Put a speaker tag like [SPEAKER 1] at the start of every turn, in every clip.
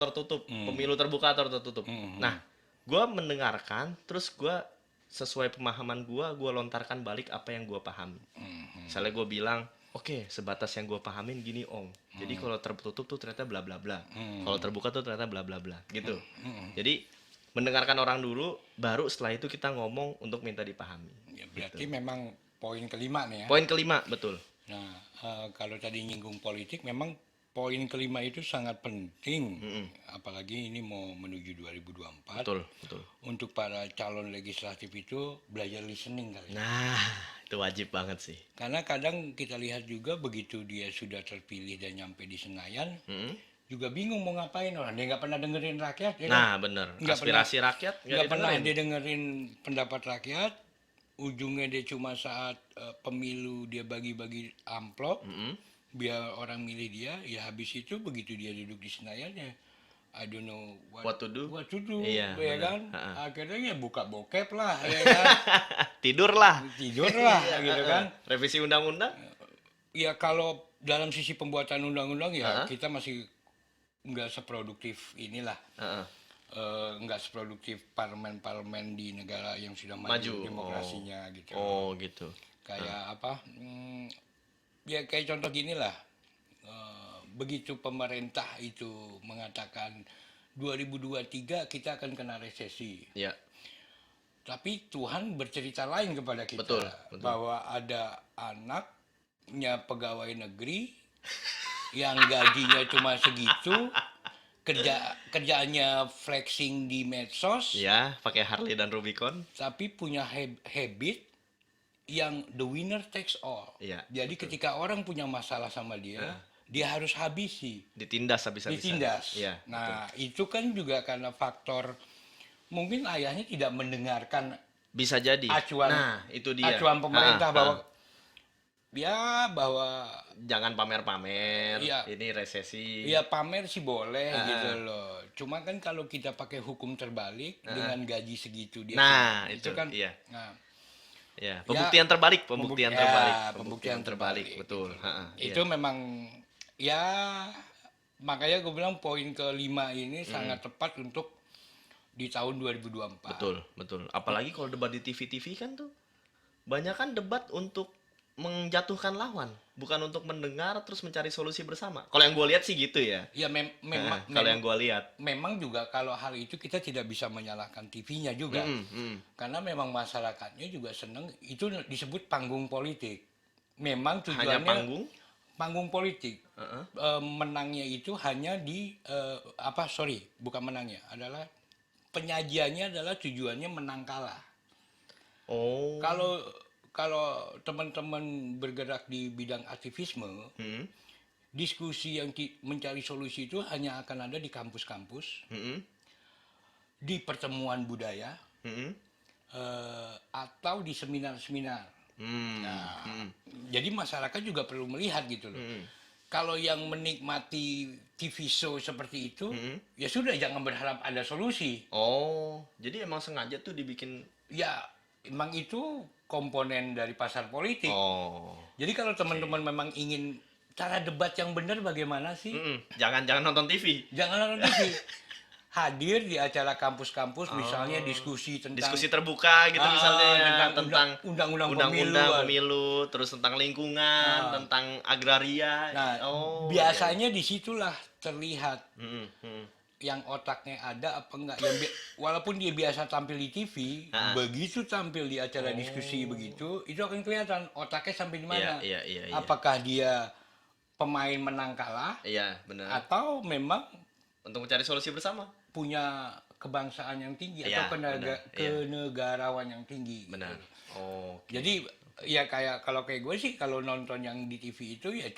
[SPEAKER 1] tertutup, pemilu terbuka atau tertutup. Nah, gue mendengarkan, terus gue sesuai pemahaman gue lontarkan balik apa yang gue pahami. Misalnya gue bilang, oke, sebatas yang gue pahamin gini om. Jadi kalau tertutup tuh ternyata bla bla bla. Kalau terbuka tuh ternyata bla bla bla. Gitu. Jadi mendengarkan orang dulu, baru setelah itu kita ngomong untuk minta dipahami.
[SPEAKER 2] Ya, berarti
[SPEAKER 1] Gitu.
[SPEAKER 2] memang poin kelima nih ya.
[SPEAKER 1] Poin kelima, betul.
[SPEAKER 2] Nah, kalau tadi nyinggung politik, memang poin kelima itu sangat penting, apalagi ini mau menuju 2024.
[SPEAKER 1] Betul, betul.
[SPEAKER 2] Untuk para calon legislatif itu belajar listening kali.
[SPEAKER 1] Nah, itu wajib banget sih.
[SPEAKER 2] Karena kadang kita lihat juga begitu dia sudah terpilih dan nyampe di Senayan, juga bingung mau ngapain orang. Dia nggak pernah dengerin rakyat, ya kan?
[SPEAKER 1] Nah, bener.
[SPEAKER 2] Nggak
[SPEAKER 1] Aspirasi rakyat
[SPEAKER 2] nggak pernah
[SPEAKER 1] didengerin.
[SPEAKER 2] dia dengerin pendapat rakyat. Ujungnya dia cuma saat pemilu dia bagi-bagi amplop, biar orang milih dia. Ya habis itu begitu dia duduk di Senayan ya, I don't know
[SPEAKER 1] What to do?
[SPEAKER 2] what to do,
[SPEAKER 1] Iya,
[SPEAKER 2] ya
[SPEAKER 1] bener.
[SPEAKER 2] kan?
[SPEAKER 1] Ha-ha.
[SPEAKER 2] Akhirnya ya buka bokep lah, ya kan?
[SPEAKER 1] Tidur lah.
[SPEAKER 2] Tidur lah, gitu kan?
[SPEAKER 1] Revisi undang-undang?
[SPEAKER 2] Ya kalau dalam sisi pembuatan undang-undang ya
[SPEAKER 1] Ha-ha.
[SPEAKER 2] kita masih nggak seproduktif inilah.
[SPEAKER 1] Heeh.
[SPEAKER 2] Nggak seproduktif parlemen-parlemen di negara yang sudah maju
[SPEAKER 1] Maju.
[SPEAKER 2] demokrasinya gitu.
[SPEAKER 1] Oh, gitu.
[SPEAKER 2] Kayak apa? Ya kayak contoh gini lah. Begitu pemerintah itu mengatakan 2023 kita akan kena resesi.
[SPEAKER 1] Ya,
[SPEAKER 2] Tapi Tuhan bercerita lain kepada kita.
[SPEAKER 1] Betul, betul.
[SPEAKER 2] Bahwa ada anaknya pegawai negeri yang gajinya cuma segitu, kerjaannya flexing di medsos,
[SPEAKER 1] ya, pakai Harley dan Rubicon.
[SPEAKER 2] tapi punya habit yang the winner takes all.
[SPEAKER 1] Iya,
[SPEAKER 2] Jadi ketika orang punya masalah sama dia, dia harus habisi,
[SPEAKER 1] Ditindas habis-habisan.
[SPEAKER 2] ditindas.
[SPEAKER 1] Iya,
[SPEAKER 2] Nah, itu kan juga karena faktor mungkin ayahnya tidak mendengarkan
[SPEAKER 1] bisa jadi.
[SPEAKER 2] acuan
[SPEAKER 1] Nah, itu dia.
[SPEAKER 2] acuan pemerintah
[SPEAKER 1] Ha-ha,
[SPEAKER 2] bahwa
[SPEAKER 1] ha.
[SPEAKER 2] bahwa
[SPEAKER 1] Jangan pamer-pamer.
[SPEAKER 2] Iya.
[SPEAKER 1] Ini resesi.
[SPEAKER 2] ya pamer sih boleh gitu loh. Cuma kan kalau kita pakai hukum terbalik dengan gaji segitu dia
[SPEAKER 1] Nah,
[SPEAKER 2] itu
[SPEAKER 1] itu
[SPEAKER 2] kan
[SPEAKER 1] iya.
[SPEAKER 2] nah,
[SPEAKER 1] Ya, pembuktian terbalik,
[SPEAKER 2] pembuktian terbalik,
[SPEAKER 1] betul.
[SPEAKER 2] gitu.
[SPEAKER 1] Ha-ha, iya.
[SPEAKER 2] Itu memang ya makanya gue bilang poin kelima ini sangat tepat untuk di tahun 2024.
[SPEAKER 1] Betul, betul. Apalagi kalau debat di TV-TV kan tuh banyak kan debat untuk menjatuhkan lawan, bukan untuk mendengar terus mencari solusi bersama. Kalau yang gue lihat sih gitu ya.
[SPEAKER 2] Ya memang
[SPEAKER 1] Kalau yang gue lihat.
[SPEAKER 2] memang juga kalau hal itu kita tidak bisa menyalahkan TV-nya juga. Karena memang masyarakatnya juga senang, itu disebut panggung politik. Memang
[SPEAKER 1] Hanya
[SPEAKER 2] tujuannya
[SPEAKER 1] panggung.
[SPEAKER 2] politik. Menangnya itu hanya di bukan menangnya, adalah penyajiannya adalah tujuannya menang kalah.
[SPEAKER 1] Oh.
[SPEAKER 2] Kalau teman-teman bergerak di bidang aktivisme, diskusi yang mencari solusi itu hanya akan ada di kampus-kampus, di pertemuan budaya, atau di seminar-seminar. Jadi masyarakat juga perlu melihat gitu loh. Kalau yang menikmati TV show seperti itu, ya sudah jangan berharap ada solusi.
[SPEAKER 1] Oh, jadi emang sengaja tuh dibikin.
[SPEAKER 2] Ya, emang itu komponen dari pasar politik.
[SPEAKER 1] Oh.
[SPEAKER 2] Jadi kalau teman-teman memang ingin cara debat yang benar bagaimana sih?
[SPEAKER 1] Jangan nonton TV.
[SPEAKER 2] Jangan nonton TV. Hadir di acara kampus-kampus, misalnya diskusi
[SPEAKER 1] terbuka gitu misalnya
[SPEAKER 2] tentang undang-undang
[SPEAKER 1] pemilu, terus tentang lingkungan, tentang agraria.
[SPEAKER 2] Nah, biasanya disitulah terlihat yang otaknya ada apa enggak. Walaupun dia biasa tampil di TV, begitu tampil di acara diskusi begitu, itu akan kelihatan otaknya sampai di mana.
[SPEAKER 1] Iya.
[SPEAKER 2] Apakah dia pemain menang kalah?
[SPEAKER 1] Iya, benar.
[SPEAKER 2] Atau memang
[SPEAKER 1] Untuk mencari solusi bersama.
[SPEAKER 2] Punya kebangsaan yang tinggi
[SPEAKER 1] Iya,
[SPEAKER 2] atau kenegarawan yang tinggi.
[SPEAKER 1] Benar.
[SPEAKER 2] Gitu.
[SPEAKER 1] Oh.
[SPEAKER 2] Jadi ya kalau kayak gue sih kalau nonton yang di TV itu ya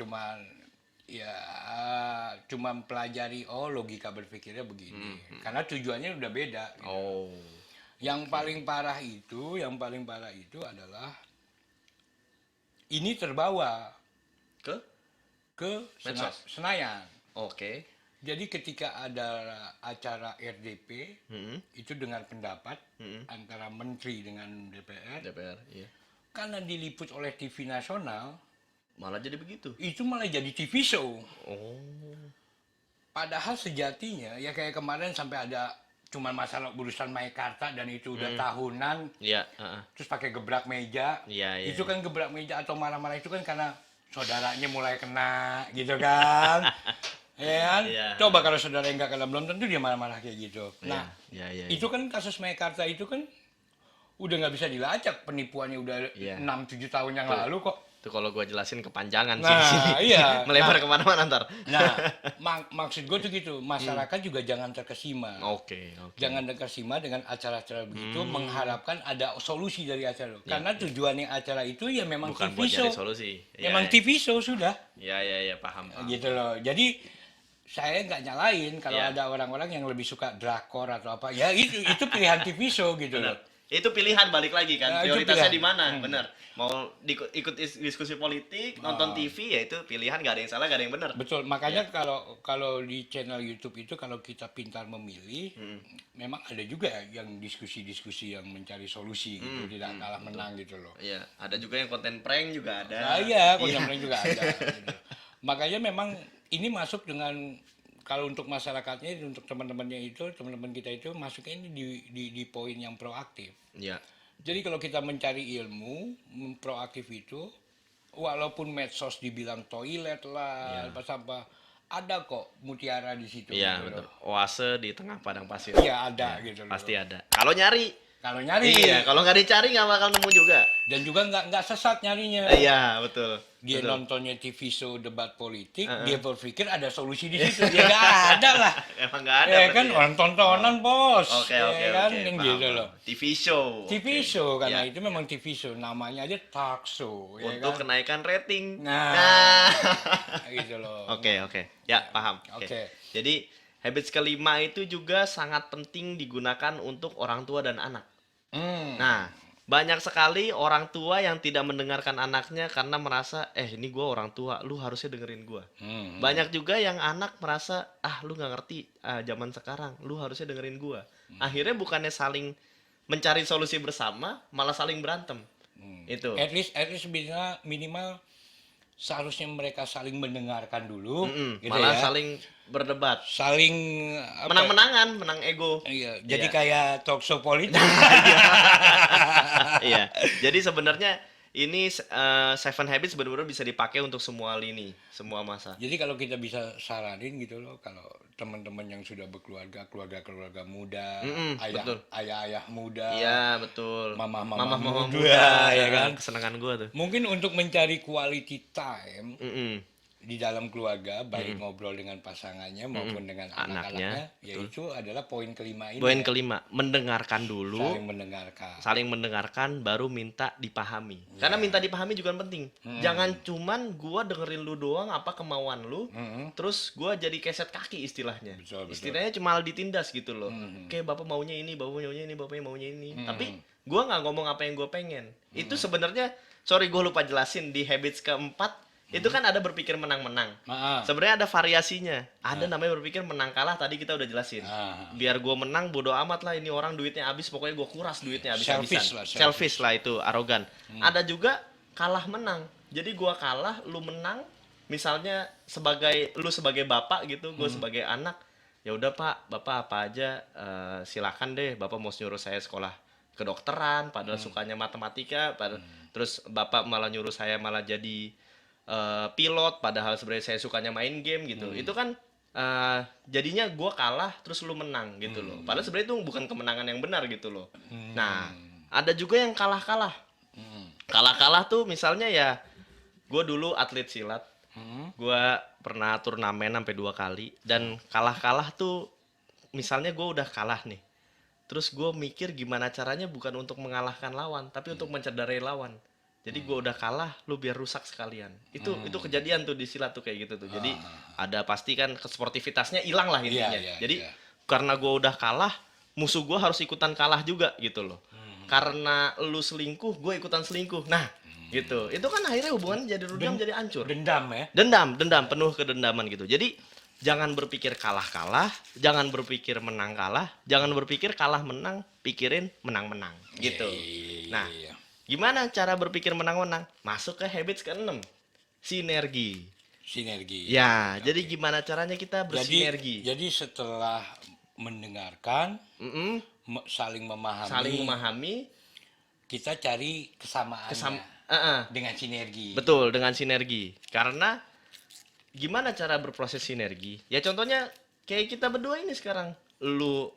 [SPEAKER 2] cuma pelajari logika berpikirnya begini. Karena tujuannya udah beda. Gitu.
[SPEAKER 1] Oh.
[SPEAKER 2] Yang paling parah itu adalah ini terbawa ke Senayan.
[SPEAKER 1] Oke.
[SPEAKER 2] Jadi ketika ada acara RDP, itu dengar pendapat antara menteri dengan DPR,
[SPEAKER 1] iya.
[SPEAKER 2] karena diliput oleh TV nasional,
[SPEAKER 1] Malah jadi begitu.
[SPEAKER 2] itu malah jadi TV show.
[SPEAKER 1] Oh.
[SPEAKER 2] Padahal sejatinya ya kayak kemarin sampai ada cuman masalah urusan Meikarta dan itu udah tahunan,
[SPEAKER 1] Iya,
[SPEAKER 2] terus pakai gebrak meja.
[SPEAKER 1] Iya, iya.
[SPEAKER 2] Itu kan gebrak meja atau marah-marah itu kan karena saudaranya mulai kena gitu kan. Ya kan?
[SPEAKER 1] Iya.
[SPEAKER 2] Coba kalau saudara yang nggak kena belum tentu dia marah-marah kayak gitu. Nah,
[SPEAKER 1] Iya.
[SPEAKER 2] itu kan kasus Meikarta itu kan udah nggak bisa dilacak, penipuannya udah
[SPEAKER 1] Iya.
[SPEAKER 2] 6-7 tahun yang lalu kok.
[SPEAKER 1] Itu kalau gue jelasin kepanjangan sih
[SPEAKER 2] Nah,
[SPEAKER 1] di sini.
[SPEAKER 2] iya.
[SPEAKER 1] Melebar
[SPEAKER 2] Nah.
[SPEAKER 1] kemana-mana ntar.
[SPEAKER 2] Nah, maksud gue tuh gitu, masyarakat juga jangan terkesima.
[SPEAKER 1] Oke.
[SPEAKER 2] Jangan terkesima dengan acara-acara begitu, mengharapkan ada solusi dari acara. Karena tujuannya acara itu ya memang
[SPEAKER 1] Bukan
[SPEAKER 2] TV
[SPEAKER 1] buat
[SPEAKER 2] show.
[SPEAKER 1] nyari solusi. Iya,
[SPEAKER 2] Memang
[SPEAKER 1] iya.
[SPEAKER 2] TV show sudah.
[SPEAKER 1] Iya, paham.
[SPEAKER 2] Gitu loh. Jadi saya nggak nyalain kalau
[SPEAKER 1] Iya.
[SPEAKER 2] ada orang-orang yang lebih suka drakor atau apa. Ya itu pilihan TV show gitu loh.
[SPEAKER 1] Benar. Itu pilihan balik lagi kan.
[SPEAKER 2] Nah, itu
[SPEAKER 1] Prioritasnya
[SPEAKER 2] pilihan.
[SPEAKER 1] di mana? Benar. Mau ikut diskusi politik, nonton TV ya itu pilihan, gak ada yang salah, gak ada yang benar.
[SPEAKER 2] Betul, makanya kalau di channel YouTube itu kalau kita pintar memilih, memang ada juga yang diskusi-diskusi yang mencari solusi gitu, tidak kalah menang gitu loh.
[SPEAKER 1] Iya, ada juga yang konten prank juga ada.
[SPEAKER 2] Nah, iya, konten juga ada. Gitu. Makanya memang ini masuk dengan kalau untuk masyarakatnya, untuk teman-temannya itu, teman-teman kita itu masuknya ini di poin yang proaktif.
[SPEAKER 1] Iya.
[SPEAKER 2] Jadi kalau kita mencari ilmu, proaktif itu, walaupun medsos dibilang toilet lah, apa sampah, ada kok mutiara di situ.
[SPEAKER 1] Iya,
[SPEAKER 2] gitu
[SPEAKER 1] betul.
[SPEAKER 2] loh.
[SPEAKER 1] Oase di tengah padang pasir.
[SPEAKER 2] Iya ada gitu loh.
[SPEAKER 1] Pasti ada. Kalau nyari.
[SPEAKER 2] Kalau nyari.
[SPEAKER 1] Iya, kalau nggak dicari nggak bakal nemu juga.
[SPEAKER 2] Dan juga nggak sesat nyarinya.
[SPEAKER 1] Iya, betul.
[SPEAKER 2] Dia
[SPEAKER 1] Betul.
[SPEAKER 2] nontonnya TV show debat politik, dia berpikir ada solusi di situ. Ya nggak ada lah.
[SPEAKER 1] Emang nggak ada.
[SPEAKER 2] Ya
[SPEAKER 1] berarti
[SPEAKER 2] kan
[SPEAKER 1] ya?
[SPEAKER 2] orang tontonan bos.
[SPEAKER 1] Oke,
[SPEAKER 2] Ya
[SPEAKER 1] oke,
[SPEAKER 2] kan
[SPEAKER 1] oke.
[SPEAKER 2] yang
[SPEAKER 1] Paham,
[SPEAKER 2] gitu
[SPEAKER 1] paham.
[SPEAKER 2] loh.
[SPEAKER 1] TV show.
[SPEAKER 2] TV
[SPEAKER 1] Oke.
[SPEAKER 2] show karena
[SPEAKER 1] Iya.
[SPEAKER 2] itu memang TV show, namanya aja talk show. Ya
[SPEAKER 1] Untuk
[SPEAKER 2] kan?
[SPEAKER 1] kenaikan rating.
[SPEAKER 2] Nah. Gitu loh.
[SPEAKER 1] Oke. Ya, paham.
[SPEAKER 2] Oke.
[SPEAKER 1] Jadi, habits kelima itu juga sangat penting digunakan untuk orang tua dan anak. Nah, banyak sekali orang tua yang tidak mendengarkan anaknya karena merasa, ini gue orang tua, lu harusnya dengerin gue. Banyak juga yang anak merasa, lu nggak ngerti zaman sekarang, lu harusnya dengerin gue. Akhirnya bukannya saling mencari solusi bersama, malah saling berantem. Itu.
[SPEAKER 2] At least minimal seharusnya mereka saling mendengarkan dulu, gitu
[SPEAKER 1] Malah
[SPEAKER 2] ya.
[SPEAKER 1] saling berdebat.
[SPEAKER 2] Saling apa,
[SPEAKER 1] Menang-menangan, menang ego.
[SPEAKER 2] iya, jadi
[SPEAKER 1] Iya.
[SPEAKER 2] kayak talk show politik.
[SPEAKER 1] Iya. Jadi sebenarnya ini Seven Habits benar-benar bisa dipakai untuk semua lini, semua masa.
[SPEAKER 2] Jadi kalau kita bisa saranin gitu loh, kalau teman-teman yang sudah berkeluarga, keluarga muda,
[SPEAKER 1] betul.
[SPEAKER 2] ayah muda,
[SPEAKER 1] Iya, betul.
[SPEAKER 2] mama
[SPEAKER 1] muda,
[SPEAKER 2] muda, ya kan?
[SPEAKER 1] Kesenangan gua tuh.
[SPEAKER 2] Mungkin untuk mencari quality time
[SPEAKER 1] Mm-mm.
[SPEAKER 2] di dalam keluarga, baik ngobrol dengan pasangannya maupun dengan
[SPEAKER 1] Anaknya,
[SPEAKER 2] anak-anaknya, yaitu adalah poin kelima ini.
[SPEAKER 1] Poin
[SPEAKER 2] ya.
[SPEAKER 1] kelima, mendengarkan dulu.
[SPEAKER 2] Saling mendengarkan.
[SPEAKER 1] Baru minta dipahami. Karena minta dipahami juga penting. Jangan cuman gua dengerin lu doang apa kemauan lu, terus gua jadi keset kaki istilahnya.
[SPEAKER 2] Betul.
[SPEAKER 1] Istilahnya cuma ditindas gitu loh. Oke, bapak maunya ini, bapaknya maunya ini. Tapi gua nggak ngomong apa yang gua pengen. Itu sebenarnya, sorry gua lupa jelasin di habits keempat. Itu kan ada berpikir menang-menang. Sebenarnya ada variasinya. Ada namanya berpikir menang kalah, tadi kita udah jelasin. Biar gue menang bodo amat lah, ini orang duitnya habis, pokoknya gue kuras duitnya habis-habisan. Selfish lah itu, arogan. Ada juga kalah menang. Jadi gue kalah, lu menang. Misalnya lu sebagai bapak gitu, gue sebagai anak. Ya udah Pak, Bapak apa aja silakan deh, Bapak mau nyuruh saya sekolah kedokteran, padahal sukanya matematika, terus Bapak malah nyuruh saya malah jadi pilot, padahal sebenarnya saya sukanya main game gitu. Itu kan jadinya gue kalah terus lu menang gitu loh. Padahal sebenarnya itu bukan kemenangan yang benar gitu loh. Nah, ada juga yang kalah-kalah. Kalah-kalah tuh misalnya ya, gue dulu atlet silat. Gue pernah turnamen sampai 2 kali, dan kalah-kalah tuh misalnya gue udah kalah nih. Terus gue mikir gimana caranya bukan untuk mengalahkan lawan, tapi untuk mencederai lawan. Jadi gue udah kalah, lu biar rusak sekalian. Itu kejadian tuh di silat tuh kayak gitu tuh. Jadi ada pasti kan sportivitasnya hilang lah intinya. Jadi karena gue udah kalah, musuh gue harus ikutan kalah juga gitu loh. Karena lu selingkuh, gue ikutan selingkuh. Nah, gitu. Itu kan akhirnya hubungan jadi rudam, jadi hancur.
[SPEAKER 2] Dendam ya.
[SPEAKER 1] Dendam, penuh kedendaman gitu. Jadi jangan berpikir kalah-kalah, jangan berpikir menang kalah, jangan berpikir kalah menang, pikirin menang-menang gitu. Nah, gimana cara berpikir menang-menang? Masuk ke habits ke-6. Sinergi.
[SPEAKER 2] Sinergi.
[SPEAKER 1] Ya, jadi gimana caranya kita bersinergi?
[SPEAKER 2] Jadi setelah mendengarkan,
[SPEAKER 1] Mm-mm.
[SPEAKER 2] saling memahami,
[SPEAKER 1] Saling memahami,
[SPEAKER 2] kita cari kesamaannya dengan sinergi.
[SPEAKER 1] betul, dengan sinergi. Karena gimana cara berproses sinergi? Ya contohnya kayak kita berdua ini sekarang. Lu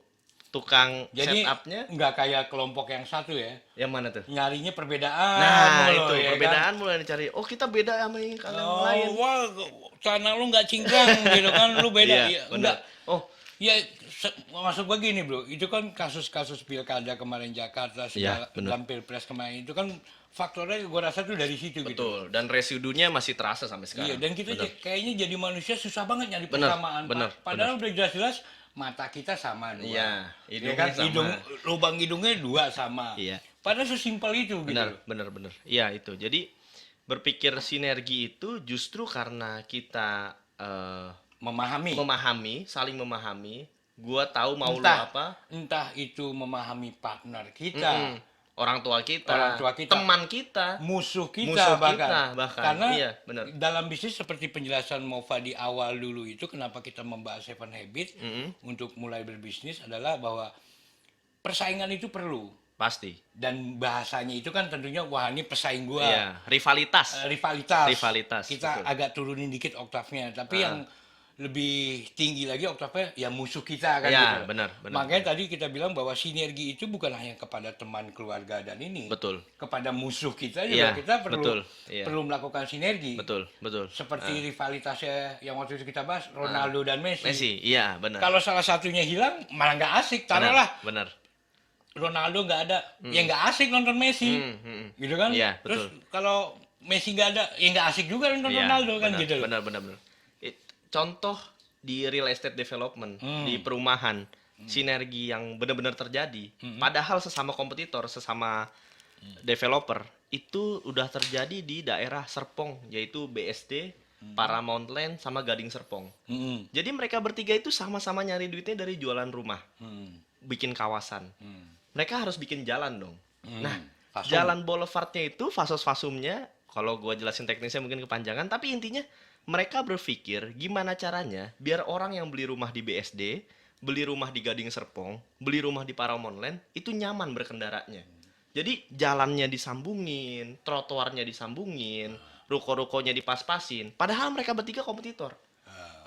[SPEAKER 1] tukang
[SPEAKER 2] Jadi
[SPEAKER 1] setupnya,
[SPEAKER 2] nggak kayak kelompok yang satu ya,
[SPEAKER 1] yang mana tuh?
[SPEAKER 2] nyarinya perbedaan.
[SPEAKER 1] Nah,
[SPEAKER 2] mulu,
[SPEAKER 1] itu
[SPEAKER 2] ya
[SPEAKER 1] perbedaan
[SPEAKER 2] kan?
[SPEAKER 1] mulai dicari. Oh, kita beda sama yang kalian
[SPEAKER 2] Oh,
[SPEAKER 1] lain.
[SPEAKER 2] wah, celana lu nggak cingkrang gitu kan, lu beda.
[SPEAKER 1] Iya,
[SPEAKER 2] Ya,
[SPEAKER 1] benar.
[SPEAKER 2] enggak.
[SPEAKER 1] Oh,
[SPEAKER 2] Ya, maksud gua gini bro, itu kan kasus-kasus pilkada kemarin Jakarta, segala
[SPEAKER 1] benar.
[SPEAKER 2] dalam pilpres kemarin itu kan faktornya gua rasa tuh dari situ gitu.
[SPEAKER 1] betul. Dan residunya masih terasa sampai sekarang.
[SPEAKER 2] Iya, dan kita
[SPEAKER 1] Benar.
[SPEAKER 2] kayaknya jadi manusia susah banget nyari
[SPEAKER 1] Benar,
[SPEAKER 2] persamaan.
[SPEAKER 1] benar,
[SPEAKER 2] Padahal udah jelas-jelas mata kita sama dua.
[SPEAKER 1] Iya,
[SPEAKER 2] Ya
[SPEAKER 1] hidungnya
[SPEAKER 2] kan,
[SPEAKER 1] sama.
[SPEAKER 2] lubang hidungnya dua sama.
[SPEAKER 1] Iya.
[SPEAKER 2] Padahal sesimpel itu
[SPEAKER 1] Benar,
[SPEAKER 2] gitu.
[SPEAKER 1] benar. Iya, itu. Jadi berpikir sinergi itu justru karena kita
[SPEAKER 2] Memahami.
[SPEAKER 1] saling memahami. Gua tahu mau lu
[SPEAKER 2] Entah
[SPEAKER 1] apa.
[SPEAKER 2] entah itu memahami partner kita,
[SPEAKER 1] Mm-mm. Orang tua kita,
[SPEAKER 2] kita,
[SPEAKER 1] teman kita,
[SPEAKER 2] musuh
[SPEAKER 1] musuh
[SPEAKER 2] kita bahkan.
[SPEAKER 1] kita bahkan.
[SPEAKER 2] Karena
[SPEAKER 1] Iya, benar.
[SPEAKER 2] dalam bisnis seperti penjelasan Mova di awal dulu itu kenapa kita membahas Seven Habits untuk mulai berbisnis adalah bahwa persaingan itu perlu.
[SPEAKER 1] Pasti.
[SPEAKER 2] Dan bahasanya itu kan tentunya wah ini pesaing gua.
[SPEAKER 1] Iya, rivalitas.
[SPEAKER 2] Rivalitas. Kita
[SPEAKER 1] betul.
[SPEAKER 2] agak turunin dikit oktavnya, tapi yang lebih tinggi lagi oktavnya ya musuh kita kan
[SPEAKER 1] Iya,
[SPEAKER 2] gitu.
[SPEAKER 1] benar.
[SPEAKER 2] Makanya tadi kita bilang bahwa sinergi itu bukan hanya kepada teman, keluarga dan ini.
[SPEAKER 1] Betul.
[SPEAKER 2] Kepada musuh kita
[SPEAKER 1] Iya,
[SPEAKER 2] juga kita perlu
[SPEAKER 1] betul. Iya.
[SPEAKER 2] perlu melakukan sinergi.
[SPEAKER 1] Betul.
[SPEAKER 2] Seperti rivalitasnya yang waktu itu kita bahas Ronaldo dan Messi.
[SPEAKER 1] Messi, iya, benar.
[SPEAKER 2] Kalau salah satunya hilang malah nggak asik. Taruhlah
[SPEAKER 1] Benar.
[SPEAKER 2] Ronaldo nggak ada, ya nggak asik nonton Messi, gitu kan?
[SPEAKER 1] Iya,
[SPEAKER 2] Terus
[SPEAKER 1] betul.
[SPEAKER 2] kalau Messi nggak ada, ya nggak asik juga nonton
[SPEAKER 1] Iya,
[SPEAKER 2] Ronaldo kan
[SPEAKER 1] benar,
[SPEAKER 2] gitu loh.
[SPEAKER 1] Benar. Contoh di real estate development, di perumahan, sinergi yang benar-benar terjadi. Padahal sesama kompetitor, sesama developer, itu udah terjadi di daerah Serpong, yaitu BSD, Paramount Land, sama Gading Serpong. Jadi mereka bertiga itu sama-sama nyari duitnya dari jualan rumah, bikin kawasan. Mereka harus bikin jalan dong. Nah,
[SPEAKER 2] Fasum.
[SPEAKER 1] jalan boulevardnya itu, fasos-fasumnya, kalau gua jelasin teknisnya mungkin kepanjangan, tapi intinya mereka berpikir gimana caranya biar orang yang beli rumah di BSD, beli rumah di Gading Serpong, beli rumah di Paramount Land, itu nyaman berkendaranya. Jadi jalannya disambungin, trotoarnya disambungin, ruko-rukonya dipas-pasin. Padahal mereka bertiga kompetitor.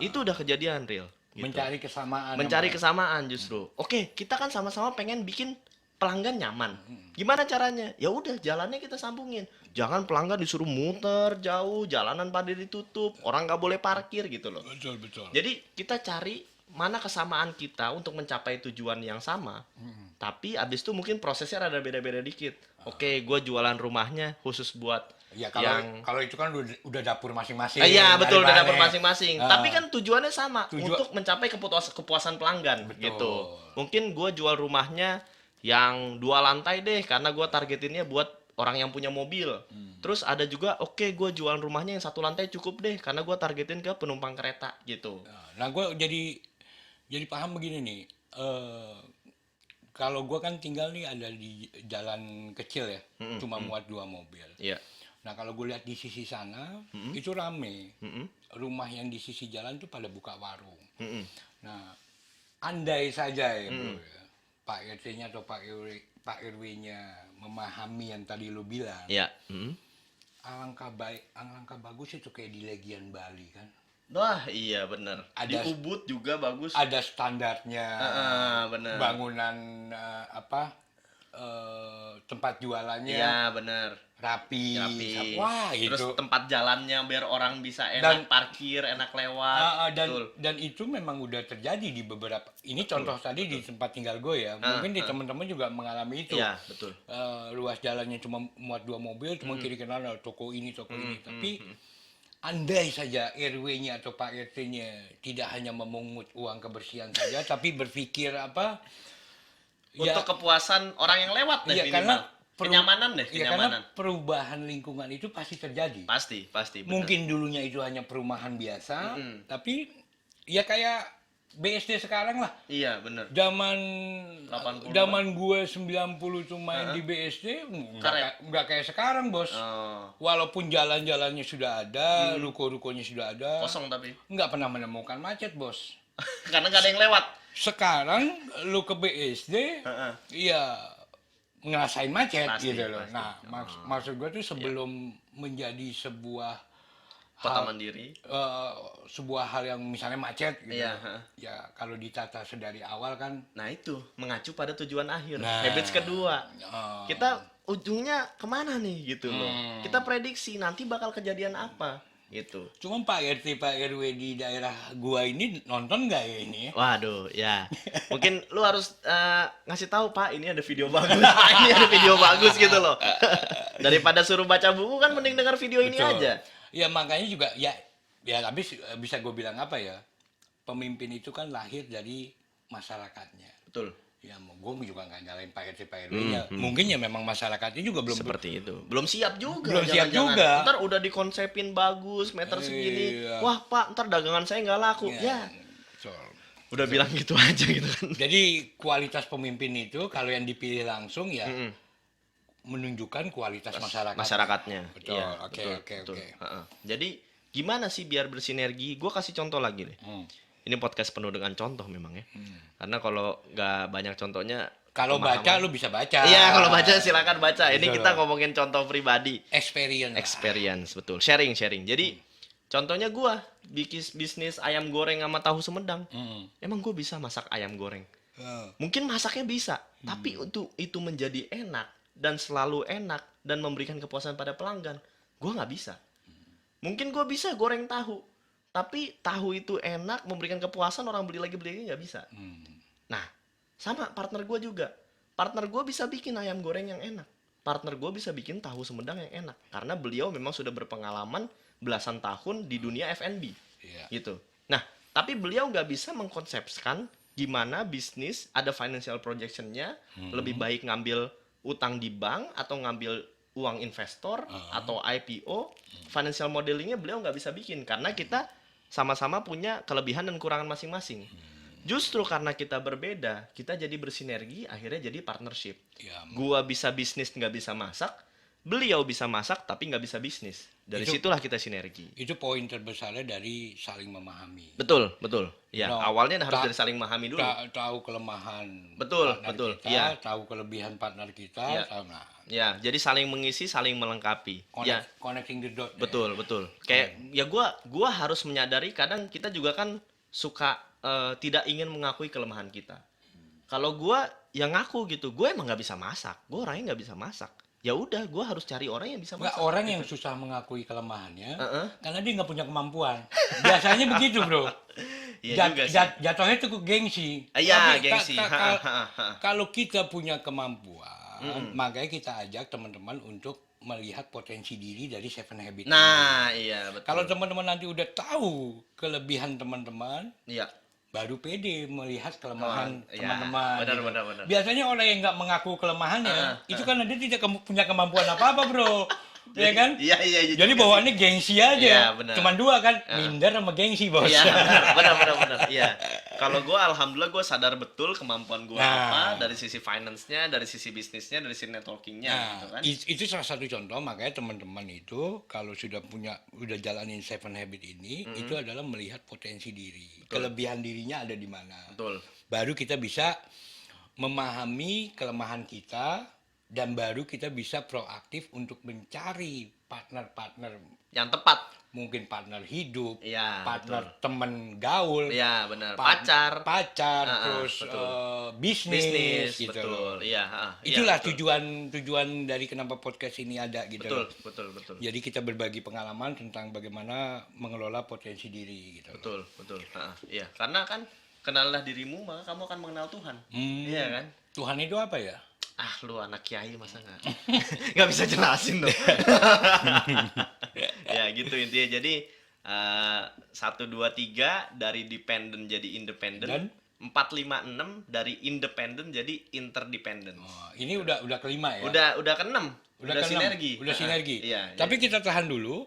[SPEAKER 1] Itu udah kejadian real. Gitu.
[SPEAKER 2] Mencari kesamaan.
[SPEAKER 1] Mencari kesamaan justru. Oke, kita kan sama-sama pengen bikin pelanggan nyaman. Gimana caranya? Ya udah, jalannya kita sambungin. Jangan pelanggan disuruh muter jauh, jalanan pada ditutup, orang nggak boleh parkir gitu loh.
[SPEAKER 2] Betul.
[SPEAKER 1] Jadi kita cari mana kesamaan kita untuk mencapai tujuan yang sama. Tapi abis itu mungkin prosesnya rada beda-beda dikit. Oke, gue jualan rumahnya khusus buat
[SPEAKER 2] Ya
[SPEAKER 1] yang
[SPEAKER 2] kalau itu kan udah dapur masing-masing.
[SPEAKER 1] iya
[SPEAKER 2] dari
[SPEAKER 1] betul, udah dapur
[SPEAKER 2] bahannya.
[SPEAKER 1] masing-masing. Tapi kan tujuannya sama, untuk mencapai kepuasan pelanggan
[SPEAKER 2] Betul.
[SPEAKER 1] gitu. Mungkin gue jual rumahnya yang 2 lantai deh, karena gue targetinnya buat orang yang punya mobil. Terus ada juga, oke, gue jual rumahnya yang 1 lantai cukup deh, karena gue targetin ke penumpang kereta gitu.
[SPEAKER 2] Nah, gue jadi paham begini nih. Kalau gue kan tinggal nih ada di jalan kecil ya, cuma muat 2 mobil.
[SPEAKER 1] Iya.
[SPEAKER 2] Nah kalau gue lihat di sisi sana itu rame, rumah yang di sisi jalan tuh pada buka warung. Nah andai saja ya bro, ya, Pak RT-nya atau Pak RW-nya memahami yang tadi lo bilang,
[SPEAKER 1] Iya.
[SPEAKER 2] alangkah bagus itu kayak di Legian Bali kan.
[SPEAKER 1] Wah iya bener. Di Ubud juga bagus.
[SPEAKER 2] Ada standarnya,
[SPEAKER 1] bener.
[SPEAKER 2] bangunan tempat jualannya.
[SPEAKER 1] Iya bener.
[SPEAKER 2] Rapi.
[SPEAKER 1] Wah, terus itu tempat jalannya biar orang bisa enak parkir, enak lewat.
[SPEAKER 2] Dan itu memang udah terjadi di beberapa. Ini contoh tadi di tempat tinggal gue ya. Mungkin di teman-teman juga mengalami itu.
[SPEAKER 1] Iya, betul.
[SPEAKER 2] Luas jalannya cuma muat 2 mobil, cuma kiri kanan ada toko ini, toko ini. Tapi andai saja RW-nya atau Pak RT-nya tidak hanya memungut uang kebersihan saja, tapi berpikir
[SPEAKER 1] untuk kepuasan orang yang lewat deh,
[SPEAKER 2] karena
[SPEAKER 1] kenyamanan deh,
[SPEAKER 2] karena perubahan lingkungan itu pasti terjadi.
[SPEAKER 1] Pasti, betul.
[SPEAKER 2] Mungkin dulunya itu hanya perumahan biasa, tapi ya kayak BSD sekarang lah.
[SPEAKER 1] Iya, bener.
[SPEAKER 2] Zaman
[SPEAKER 1] 80-an.
[SPEAKER 2] zaman gue 90 tuh main di BSD nggak kayak sekarang, Bos. Walaupun jalan-jalannya sudah ada, ruko-rukonya sudah ada,
[SPEAKER 1] Kosong tapi.
[SPEAKER 2] nggak pernah menemukan macet, Bos.
[SPEAKER 1] Karena nggak ada yang lewat.
[SPEAKER 2] Sekarang lu ke BSD, iya ngerasain macet
[SPEAKER 1] Pasti,
[SPEAKER 2] gitu loh.
[SPEAKER 1] pasti.
[SPEAKER 2] Nah, maksud gue tuh sebelum menjadi sebuah
[SPEAKER 1] Kota mandiri.
[SPEAKER 2] sebuah hal yang misalnya macet gitu.
[SPEAKER 1] Iya,
[SPEAKER 2] Ya kalau ditata sedari awal kan.
[SPEAKER 1] Nah itu mengacu pada tujuan akhir.
[SPEAKER 2] Nah.
[SPEAKER 1] Habits kedua. Kita ujungnya kemana nih gitu loh. Kita prediksi nanti bakal kejadian apa gitu.
[SPEAKER 2] Cuma Pak RT, Pak RW di daerah gua ini nonton nggak ya ini?
[SPEAKER 1] Waduh, ya. Mungkin lu harus ngasih tahu Pak, ini ada video bagus. Pak, ini ada video bagus gitu loh. Daripada suruh baca buku kan mending dengar video ini
[SPEAKER 2] Betul.
[SPEAKER 1] aja.
[SPEAKER 2] Ya makanya juga ya tapi bisa gue bilang apa ya? Pemimpin itu kan lahir dari masyarakatnya.
[SPEAKER 1] Betul.
[SPEAKER 2] Ya gue juga nggak nyalain Pak RT, Pak RW-nya. Mungkin ya memang masyarakatnya juga belum
[SPEAKER 1] Seperti itu. Belum siap juga.
[SPEAKER 2] Belum siap
[SPEAKER 1] jangan-jangan.
[SPEAKER 2] juga.
[SPEAKER 1] Ntar udah dikonsepin bagus, meter segini.
[SPEAKER 2] Iya.
[SPEAKER 1] Wah Pak, ntar dagangan saya nggak laku. Ya.
[SPEAKER 2] Betul.
[SPEAKER 1] Udah bilang gitu aja gitu kan.
[SPEAKER 2] Jadi kualitas pemimpin itu kalau yang dipilih langsung ya menunjukkan kualitas
[SPEAKER 1] Masyarakatnya.
[SPEAKER 2] Betul.
[SPEAKER 1] Iya,
[SPEAKER 2] Oke.
[SPEAKER 1] betul. Heeh. Jadi gimana sih biar bersinergi? Gue kasih contoh lagi deh. Ini podcast penuh dengan contoh memang ya. Karena kalau nggak banyak contohnya.
[SPEAKER 2] Kalau baca lu bisa baca.
[SPEAKER 1] Iya, kalau baca silakan baca. Ini
[SPEAKER 2] Betul.
[SPEAKER 1] kita ngomongin contoh pribadi.
[SPEAKER 2] Experience.
[SPEAKER 1] Betul. Sharing. Jadi contohnya gue bisnis ayam goreng sama tahu Sumedang. Emang gue bisa masak ayam goreng. Mungkin masaknya bisa, tapi untuk itu menjadi enak dan selalu enak dan memberikan kepuasan pada pelanggan, gue nggak bisa. Mungkin gue bisa goreng tahu, tapi tahu itu enak memberikan kepuasan, orang beli lagi nggak bisa. Nah, sama partner gue juga. Partner gue bisa bikin ayam goreng yang enak. Partner gue bisa bikin tahu Sumedang yang enak karena beliau memang sudah berpengalaman belasan tahun di dunia F&B. Gitu. Nah, tapi beliau nggak bisa mengkonsepkan gimana bisnis ada financial projection-nya, lebih baik ngambil utang di bank atau ngambil uang investor atau IPO. Financial modelingnya beliau nggak bisa bikin karena kita sama-sama punya kelebihan dan kekurangan masing-masing. Justru karena kita berbeda, kita jadi bersinergi, akhirnya jadi partnership. Gua bisa bisnis nggak bisa masak, beliau bisa masak tapi nggak bisa bisnis. Dari situlah kita sinergi.
[SPEAKER 2] Itu poin terbesarnya dari saling memahami.
[SPEAKER 1] Betul. Ya,
[SPEAKER 2] No,
[SPEAKER 1] awalnya harus dari saling memahami dulu.
[SPEAKER 2] Tahu kelemahan
[SPEAKER 1] Betul.
[SPEAKER 2] kita,
[SPEAKER 1] Iya.
[SPEAKER 2] tahu kelebihan partner kita,
[SPEAKER 1] Ya, jadi saling mengisi, saling melengkapi. Ya,
[SPEAKER 2] connecting the dot.
[SPEAKER 1] betul. Kayak ya gua harus menyadari kadang kita juga kan suka tidak ingin mengakui kelemahan kita. Kalau gua yang ngaku gitu, gue emang nggak bisa masak. Gue orangnya nggak bisa masak. Ya udah, gue harus cari orang yang bisa masak.
[SPEAKER 2] Nggak, orang yang susah mengakui kelemahannya karena dia nggak punya kemampuan. Biasanya begitu, bro.
[SPEAKER 1] Iya juga sih.
[SPEAKER 2] Jatuhnya itu ke gengsi.
[SPEAKER 1] Iya, gengsi.
[SPEAKER 2] Kalau kita punya kemampuan, makanya kita ajak teman-teman untuk melihat potensi diri dari Seven Habits.
[SPEAKER 1] Nah, iya betul.
[SPEAKER 2] Kalau teman-teman nanti udah tahu kelebihan teman-teman,
[SPEAKER 1] Iya.
[SPEAKER 2] baru pede melihat kelemahan
[SPEAKER 1] Iya,
[SPEAKER 2] teman-teman.
[SPEAKER 1] benar.
[SPEAKER 2] Biasanya orang yang nggak mengaku kelemahannya, itu kan dia tidak punya kemampuan apa-apa, bro. Ya kan?
[SPEAKER 1] Iya.
[SPEAKER 2] Jadi bawaannya gengsi aja.
[SPEAKER 1] Iya, benar.
[SPEAKER 2] Cuman dua kan, minder sama gengsi, bos.
[SPEAKER 1] Iya, benar. Iya. Kalau gue alhamdulillah gue sadar betul kemampuan gue apa dari sisi finance-nya, dari sisi bisnisnya, dari sisi networking-nya gitu kan.
[SPEAKER 2] Itu salah satu contoh, makanya teman-teman itu kalau udah jalanin Seven Habit ini, itu adalah melihat potensi diri. Kelebihan dirinya ada di mana.
[SPEAKER 1] Betul.
[SPEAKER 2] Baru kita bisa memahami kelemahan kita, dan baru kita bisa proaktif untuk mencari partner-partner
[SPEAKER 1] yang tepat.
[SPEAKER 2] Mungkin partner hidup,
[SPEAKER 1] Iya,
[SPEAKER 2] partner temen gaul,
[SPEAKER 1] Iya, benar.
[SPEAKER 2] pacar, terus
[SPEAKER 1] betul.
[SPEAKER 2] bisnis gitu.
[SPEAKER 1] Betul. Iya,
[SPEAKER 2] Itulah
[SPEAKER 1] betul.
[SPEAKER 2] tujuan dari kenapa podcast ini ada gitu.
[SPEAKER 1] Betul.
[SPEAKER 2] Jadi kita berbagi pengalaman tentang bagaimana mengelola potensi diri gitu.
[SPEAKER 1] Betul. Iya, karena kan kenallah dirimu maka kamu akan mengenal Tuhan. Iya kan?
[SPEAKER 2] Tuhan itu apa ya?
[SPEAKER 1] Lu anak kiai masa nggak bisa jelasin dong. Ya gitu intinya. Jadi 1, 2, 3 dari dependent jadi independent.
[SPEAKER 2] Dan
[SPEAKER 1] 4, 5, 6 dari independent jadi interdependent.
[SPEAKER 2] Ini udah kelima ya?
[SPEAKER 1] Udah ke-6. Udah
[SPEAKER 2] ke-6.
[SPEAKER 1] sinergi.
[SPEAKER 2] Udah sinergi.
[SPEAKER 1] Iya.
[SPEAKER 2] Tapi kita tahan dulu.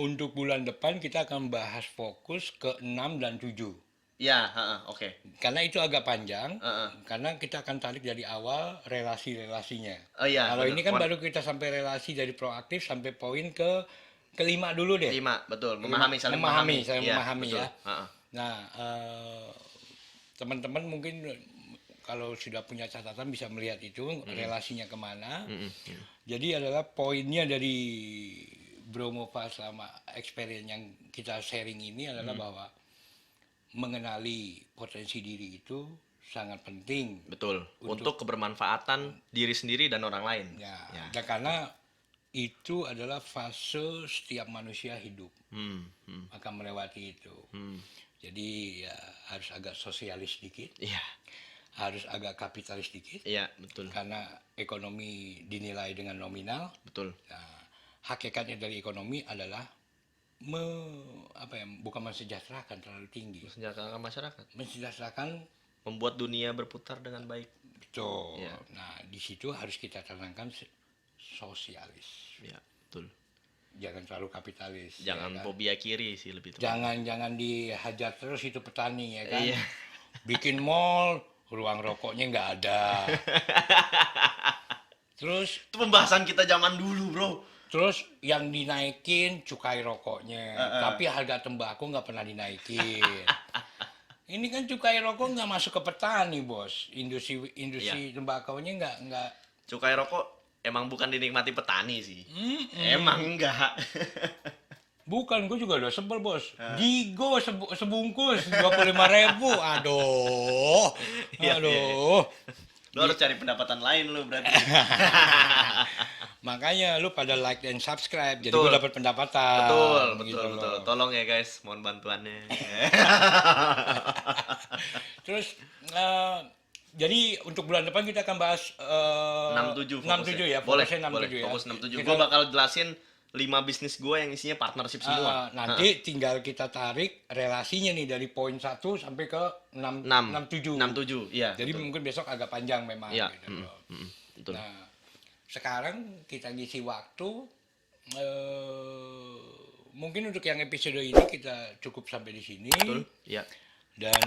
[SPEAKER 2] Untuk bulan depan kita akan bahas fokus ke 6 dan 7.
[SPEAKER 1] Ya, oke.
[SPEAKER 2] Karena itu agak panjang,
[SPEAKER 1] Heeh.
[SPEAKER 2] karena kita akan tarik dari awal relasi-relasinya.
[SPEAKER 1] Oh iya,
[SPEAKER 2] Kalau
[SPEAKER 1] betul.
[SPEAKER 2] ini kan baru kita sampai relasi dari proaktif sampai poin kelima dulu deh.
[SPEAKER 1] 5, betul.
[SPEAKER 2] Lima-
[SPEAKER 1] Saling
[SPEAKER 2] memahami,
[SPEAKER 1] memahami.
[SPEAKER 2] saling
[SPEAKER 1] Iya,
[SPEAKER 2] memahami
[SPEAKER 1] betul.
[SPEAKER 2] ya.
[SPEAKER 1] Heeh.
[SPEAKER 2] Nah, teman-teman mungkin kalau sudah punya catatan bisa melihat itu relasinya kemana. Jadi adalah poinnya dari Bro Mova selama experience yang kita sharing ini adalah bahwa mengenali potensi diri itu sangat penting.
[SPEAKER 1] Betul. Untuk kebermanfaatan diri sendiri dan orang lain.
[SPEAKER 2] Ya,
[SPEAKER 1] Ya.
[SPEAKER 2] dan karena itu adalah fase setiap manusia hidup akan melewati itu. Jadi ya harus agak sosialis dikit,
[SPEAKER 1] Iya.
[SPEAKER 2] harus agak kapitalis dikit,
[SPEAKER 1] Iya, betul.
[SPEAKER 2] karena ekonomi dinilai dengan nominal.
[SPEAKER 1] Betul.
[SPEAKER 2] Nah, hakikatnya dari ekonomi adalah bukan mensejahterakan terlalu tinggi,
[SPEAKER 1] Mensejahterakan masyarakat.
[SPEAKER 2] mensejahterakan.
[SPEAKER 1] Membuat dunia berputar dengan baik.
[SPEAKER 2] Betul.
[SPEAKER 1] Ya.
[SPEAKER 2] Nah, di situ harus kita tanamkan sosialis.
[SPEAKER 1] Ya, betul.
[SPEAKER 2] Jangan terlalu kapitalis.
[SPEAKER 1] Jangan
[SPEAKER 2] ya kan?
[SPEAKER 1] fobia kiri sih lebih tepat.
[SPEAKER 2] Jangan dihajar terus itu petani ya kan.
[SPEAKER 1] Iya.
[SPEAKER 2] Bikin mall, ruang rokoknya nggak ada. Terus
[SPEAKER 1] Itu pembahasan kita zaman dulu, Bro.
[SPEAKER 2] terus yang dinaikin cukai rokoknya, tapi harga tembakau nggak pernah dinaikin. Ini kan cukai rokok nggak masuk ke petani, bos. Industri tembakaunya nggak.
[SPEAKER 1] Cukai rokok emang bukan dinikmati petani sih. Emang enggak.
[SPEAKER 2] Bukan, gue juga udah sebel, bos. Gigo sebungkus 25.000. Aduh.
[SPEAKER 1] Iya,
[SPEAKER 2] Aduh.
[SPEAKER 1] Lu harus cari pendapatan lain lu berarti.
[SPEAKER 2] Makanya lu pada like dan subscribe, jadi
[SPEAKER 1] Betul.
[SPEAKER 2] gue dapat pendapatan.
[SPEAKER 1] Betul,
[SPEAKER 2] gitu
[SPEAKER 1] betul.
[SPEAKER 2] loh.
[SPEAKER 1] Tolong ya guys, mohon bantuannya.
[SPEAKER 2] Terus jadi untuk bulan depan kita akan bahas
[SPEAKER 1] 67 fokusnya.
[SPEAKER 2] 67 ya,
[SPEAKER 1] Boleh,
[SPEAKER 2] fokusnya 67
[SPEAKER 1] boleh.
[SPEAKER 2] ya.
[SPEAKER 1] Fokus 67.
[SPEAKER 2] Kita-
[SPEAKER 1] Gue bakal jelasin 5 bisnis gue yang isinya partnership semua.
[SPEAKER 2] nanti tinggal kita tarik relasinya nih dari poin 1 sampai ke 67.
[SPEAKER 1] 67, iya.
[SPEAKER 2] Jadi
[SPEAKER 1] betul.
[SPEAKER 2] mungkin besok agak panjang memang
[SPEAKER 1] Iya,
[SPEAKER 2] gitu loh.
[SPEAKER 1] betul.
[SPEAKER 2] Nah, sekarang kita ngisi waktu mungkin untuk yang episode ini kita cukup sampai di sini.
[SPEAKER 1] Betul. Iya.
[SPEAKER 2] Dan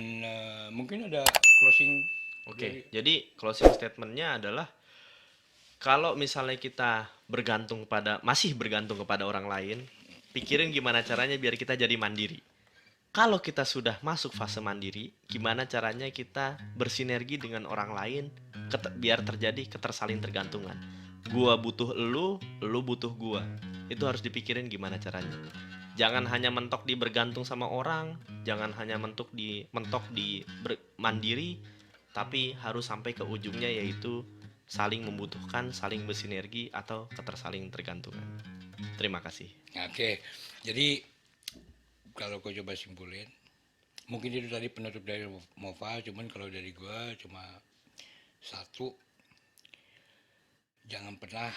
[SPEAKER 2] mungkin ada closing.
[SPEAKER 1] Oke, jadi closing statement-nya adalah kalau misalnya kita masih bergantung kepada orang lain, pikirin gimana caranya biar kita jadi mandiri. Kalau kita sudah masuk fase mandiri, gimana caranya kita bersinergi dengan orang lain biar terjadi ketersaling tergantungan. Gua butuh elu butuh gua. Itu harus dipikirin gimana caranya. Jangan hanya mentok di bergantung sama orang, jangan hanya mentok di mandiri, tapi harus sampai ke ujungnya yaitu saling membutuhkan, saling bersinergi atau ketersaling tergantungan. Terima kasih.
[SPEAKER 2] Oke, jadi kalau gue coba simpulin, mungkin itu tadi penutup dari Mova, cuman kalau dari gue cuma satu, jangan pernah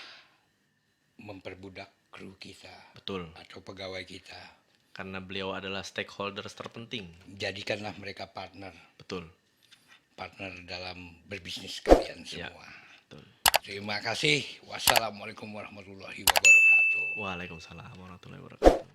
[SPEAKER 2] memperbudak kru kita
[SPEAKER 1] Betul.
[SPEAKER 2] atau pegawai kita.
[SPEAKER 1] Karena beliau adalah stakeholders terpenting.
[SPEAKER 2] Jadikanlah mereka partner
[SPEAKER 1] Betul.
[SPEAKER 2] dalam berbisnis kalian
[SPEAKER 1] Ya.
[SPEAKER 2] semua.
[SPEAKER 1] Betul.
[SPEAKER 2] Terima kasih. Wassalamualaikum warahmatullahi wabarakatuh.
[SPEAKER 1] Waalaikumsalam warahmatullahi wabarakatuh.